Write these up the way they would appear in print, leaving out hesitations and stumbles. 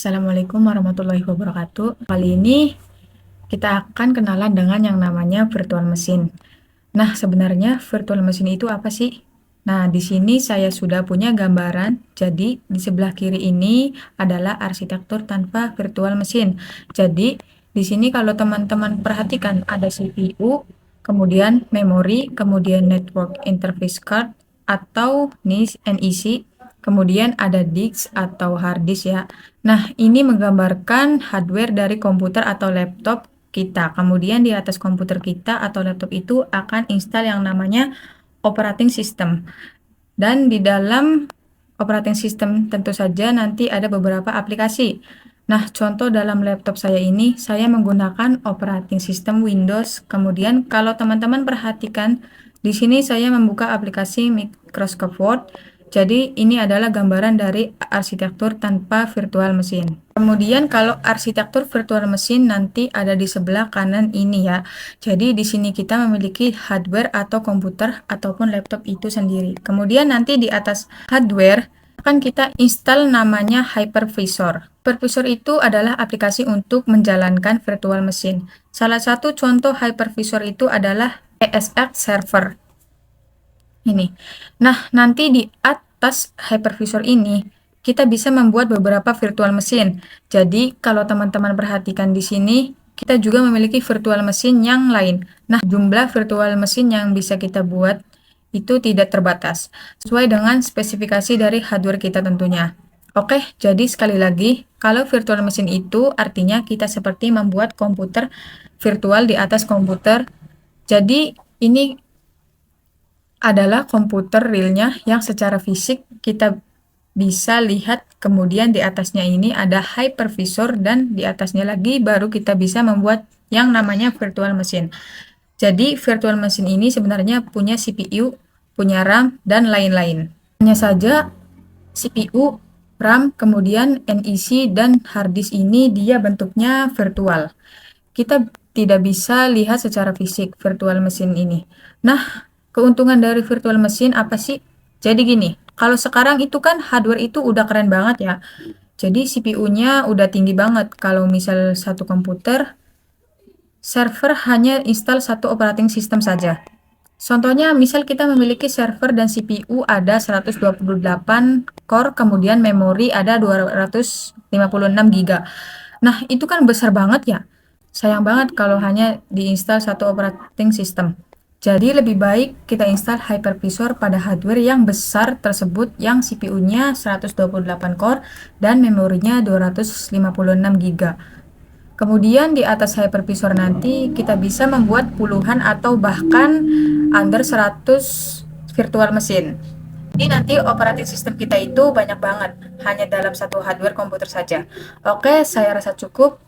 Assalamualaikum warahmatullahi wabarakatuh. Kali ini kita akan kenalan dengan yang namanya virtual machine. Nah, sebenarnya virtual machine itu apa sih? Nah, di sini saya sudah punya gambaran. Jadi, di sebelah kiri ini adalah arsitektur tanpa virtual machine. Jadi, di sini kalau teman-teman perhatikan ada CPU, kemudian memori, kemudian network interface card atau NIC, kemudian ada disk atau hard disk ya. Nah, ini menggambarkan hardware dari komputer atau laptop kita. Kemudian di atas komputer kita atau laptop itu akan install yang namanya operating system. Dan di dalam operating system tentu saja nanti ada beberapa aplikasi. Nah, contoh dalam laptop saya ini, saya menggunakan operating system Windows. Kemudian kalau teman-teman perhatikan, di sini saya membuka aplikasi Microsoft Word. Jadi ini adalah gambaran dari arsitektur tanpa virtual machine. Kemudian kalau arsitektur virtual machine nanti ada di sebelah kanan ini ya. Jadi di sini kita memiliki hardware atau komputer ataupun laptop itu sendiri. Kemudian nanti di atas hardware akan kita install namanya hypervisor. Hypervisor itu adalah aplikasi untuk menjalankan virtual machine. Salah satu contoh hypervisor itu adalah ESX server. Ini. Nah, nanti di atas hypervisor ini kita bisa membuat beberapa virtual machine. Jadi, kalau teman-teman perhatikan di sini, kita juga memiliki virtual machine yang lain. Nah, jumlah virtual machine yang bisa kita buat itu tidak terbatas, sesuai dengan spesifikasi dari hardware kita tentunya. Oke, jadi sekali lagi, kalau virtual machine itu artinya kita seperti membuat komputer virtual di atas komputer. Jadi, ini adalah komputer realnya yang secara fisik kita bisa lihat, kemudian di atasnya ini ada hypervisor dan di atasnya lagi baru kita bisa membuat yang namanya virtual machine. Jadi virtual machine ini sebenarnya punya CPU, punya RAM, dan lain-lain. Hanya saja CPU, RAM, kemudian NIC, dan hard disk ini dia bentuknya virtual. Kita tidak bisa lihat secara fisik virtual machine ini. Nah, keuntungan dari virtual machine apa sih? Jadi gini, kalau sekarang itu kan hardware itu udah keren banget ya. Jadi CPU-nya udah tinggi banget. Kalau misal satu komputer, server hanya install satu operating system saja. Contohnya, misal kita memiliki server dan CPU ada 128 core, kemudian memori ada 256 GB. Nah, itu kan besar banget ya. Sayang banget kalau hanya diinstal satu operating system. Jadi lebih baik kita install hypervisor pada hardware yang besar tersebut yang CPU-nya 128 core dan memorinya 256 GB. Kemudian di atas hypervisor nanti kita bisa membuat puluhan atau bahkan under 100 virtual machine. Jadi nanti operating system kita itu banyak banget, hanya dalam satu hardware komputer saja. Oke, saya rasa cukup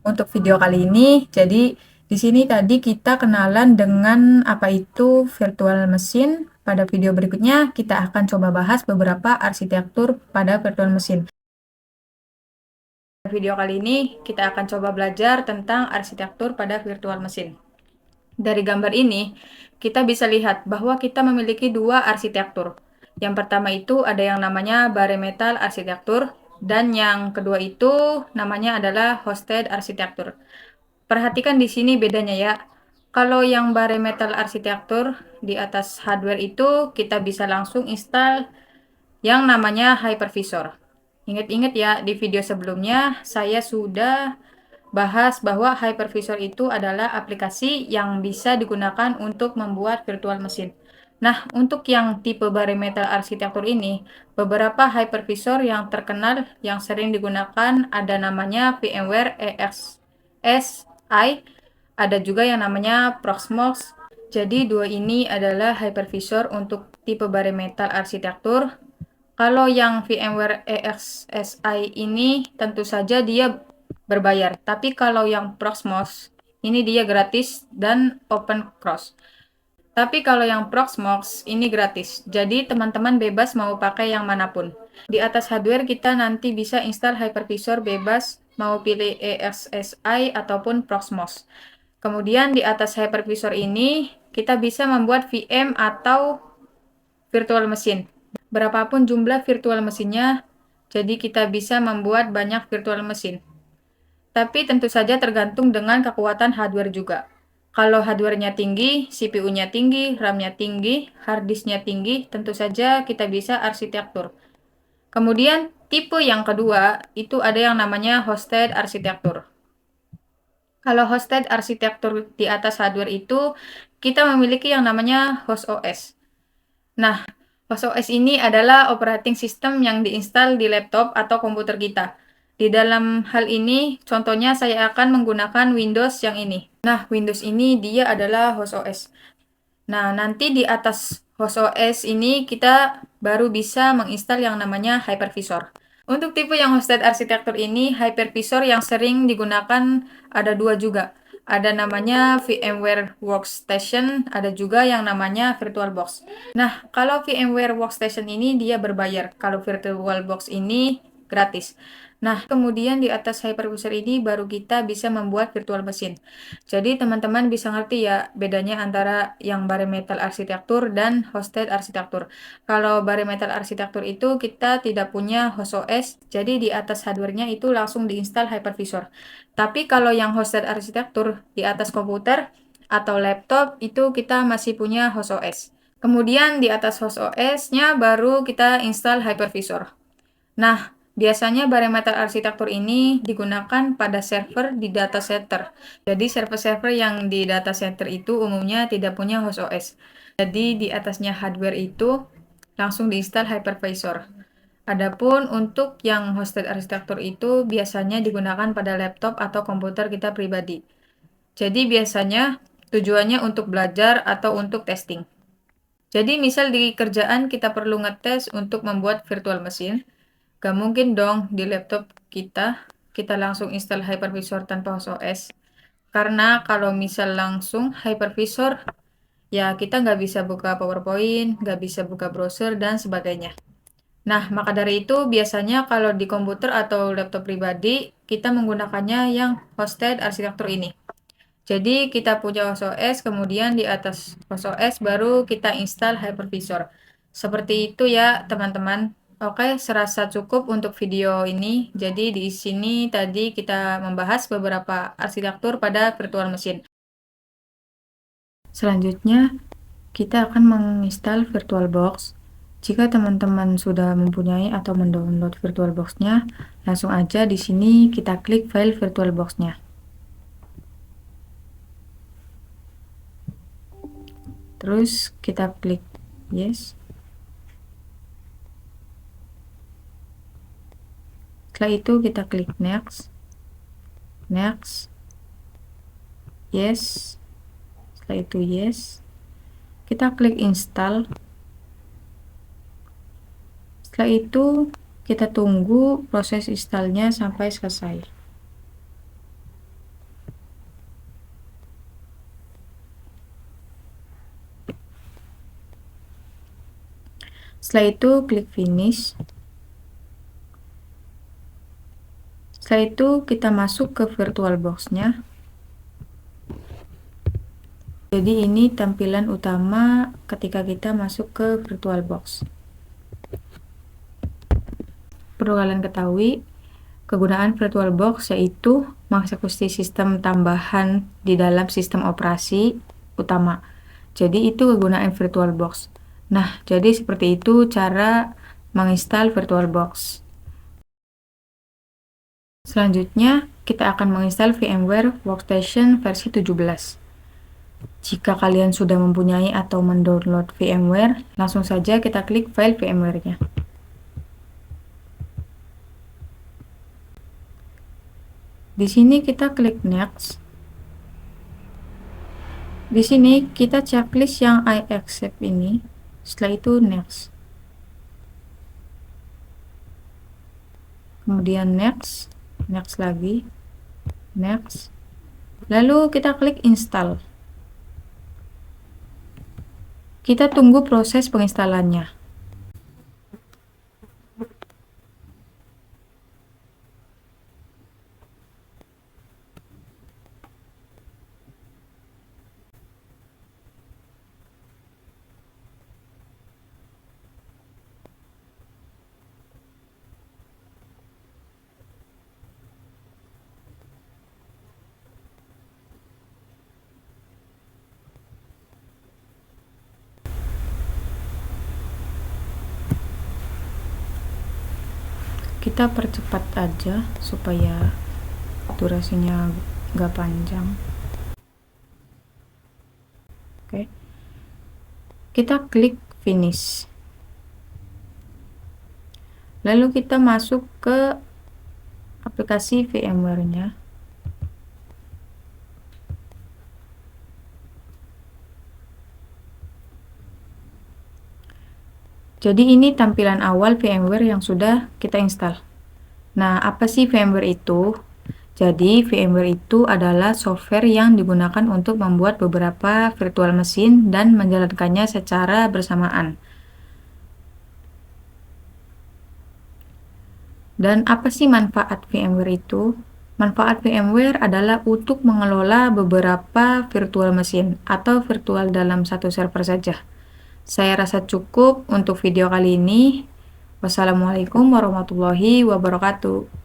untuk video kali ini. Jadi di sini tadi kita kenalan dengan apa itu virtual machine. Pada video berikutnya kita akan coba bahas beberapa arsitektur pada virtual machine. Video kali ini kita akan coba belajar tentang arsitektur pada virtual machine. Dari gambar ini, kita bisa lihat bahwa kita memiliki dua arsitektur. Yang pertama itu ada yang namanya bare metal arsitektur, dan yang kedua itu namanya adalah hosted arsitektur. Perhatikan di sini bedanya ya. Kalau yang bare metal arsitektur di atas hardware itu kita bisa langsung install yang namanya hypervisor. Ingat-ingat ya, di video sebelumnya saya sudah bahas bahwa hypervisor itu adalah aplikasi yang bisa digunakan untuk membuat virtual machine. Nah, untuk yang tipe bare metal arsitektur ini, beberapa hypervisor yang terkenal yang sering digunakan ada namanya VMware EXSI, ada juga yang namanya Proxmox. Jadi dua ini adalah hypervisor untuk tipe bare metal arsitektur. Kalau yang VMware EXSI ini tentu saja dia berbayar. Tapi kalau yang Proxmox ini dia gratis dan open source. Tapi kalau yang Proxmox ini gratis. Jadi teman-teman bebas mau pakai yang manapun. Di atas hardware kita nanti bisa install hypervisor bebas mau pilih EXSI ataupun Proxmox. Kemudian di atas hypervisor ini kita bisa membuat VM atau virtual machine. Berapapun jumlah virtual mesinnya Jadi kita bisa membuat banyak virtual mesin. Tapi tentu saja tergantung dengan kekuatan hardware juga. Kalau hardware-nya tinggi, CPU-nya tinggi, RAM-nya tinggi, hard disk-nya tinggi, tentu saja kita bisa arsitektur. Kemudian tipe yang kedua, itu ada yang namanya hosted arsitektur. Kalau hosted arsitektur di atas hardware itu, kita memiliki yang namanya host OS. Nah, host OS ini adalah operating system yang diinstal di laptop atau komputer kita. Di dalam hal ini, contohnya saya akan menggunakan Windows yang ini. Nah, Windows ini dia adalah host OS. Nah, nanti di atas host OS ini kita baru bisa menginstal yang namanya hypervisor. Untuk tipe yang hosted arsitektur ini, hypervisor yang sering digunakan ada dua juga. Ada namanya VMware Workstation, ada juga yang namanya VirtualBox. Nah, kalau VMware Workstation ini dia berbayar, kalau VirtualBox ini gratis. Nah, kemudian di atas hypervisor ini baru kita bisa membuat virtual machine. Jadi teman-teman bisa ngerti ya bedanya antara yang bare metal arsitektur dan hosted arsitektur. Kalau bare metal arsitektur itu kita tidak punya host OS, jadi di atas hardware-nya itu langsung diinstal hypervisor. Tapi kalau yang hosted arsitektur di atas komputer atau laptop itu kita masih punya host OS. Kemudian di atas host OS-nya baru kita install hypervisor. Nah, biasanya bare metal arsitektur ini digunakan pada server di data center. Jadi server-server yang di data center itu umumnya tidak punya host OS. Jadi di atasnya hardware itu langsung diinstal hypervisor. Adapun untuk yang hosted arsitektur itu biasanya digunakan pada laptop atau komputer kita pribadi. Jadi biasanya tujuannya untuk belajar atau untuk testing. Jadi misal di kerjaan kita perlu ngetes untuk membuat virtual machine, gak mungkin dong di laptop kita langsung install hypervisor tanpa host OS. Karena kalau misal langsung hypervisor, ya kita nggak bisa buka PowerPoint, nggak bisa buka browser, dan sebagainya. Nah, maka dari itu biasanya kalau di komputer atau laptop pribadi, kita menggunakannya yang hosted arsitektur ini. Jadi kita punya host OS, kemudian di atas host OS baru kita install hypervisor. Seperti itu ya teman-teman. Oke, serasa cukup untuk video ini. Jadi di sini tadi kita membahas beberapa arsitektur pada virtual machine. Selanjutnya, kita akan menginstal VirtualBox. Jika teman-teman sudah mempunyai atau mendownload VirtualBox-nya, langsung aja di sini kita klik file VirtualBox-nya. Terus kita klik yes. Setelah itu kita klik next, yes. Setelah itu yes. Kita klik install. Setelah itu kita tunggu proses installnya sampai selesai. Setelah itu klik finish. Setelah itu kita masuk ke VirtualBox-nya. Jadi ini tampilan utama ketika kita masuk ke VirtualBox. Perlu kalian ketahui, kegunaan VirtualBox yaitu mengeksekusi sistem tambahan di dalam sistem operasi utama. Jadi itu kegunaan VirtualBox. Nah, jadi seperti itu cara menginstal VirtualBox. Selanjutnya, kita akan menginstal VMware Workstation versi 17. Jika kalian sudah mempunyai atau mendownload VMware, langsung saja kita klik file VMware-nya. Di sini kita klik next. Di sini kita checklist yang I accept ini. Setelah itu next. Kemudian next lagi, next. Lalu kita klik install. Kita tunggu proses penginstalannya. kita percepat aja supaya durasinya gak panjang. Oke, kita klik finish, lalu kita masuk ke aplikasi VMware-nya. Jadi ini tampilan awal VMware yang sudah kita install. Nah, apa sih VMware itu? Jadi, VMware itu adalah software yang digunakan untuk membuat beberapa virtual machine dan menjalankannya secara bersamaan. Dan apa sih manfaat VMware itu? Manfaat VMware adalah untuk mengelola beberapa virtual machine atau virtual dalam satu server saja. Saya rasa cukup untuk video kali ini. Wassalamualaikum warahmatullahi wabarakatuh.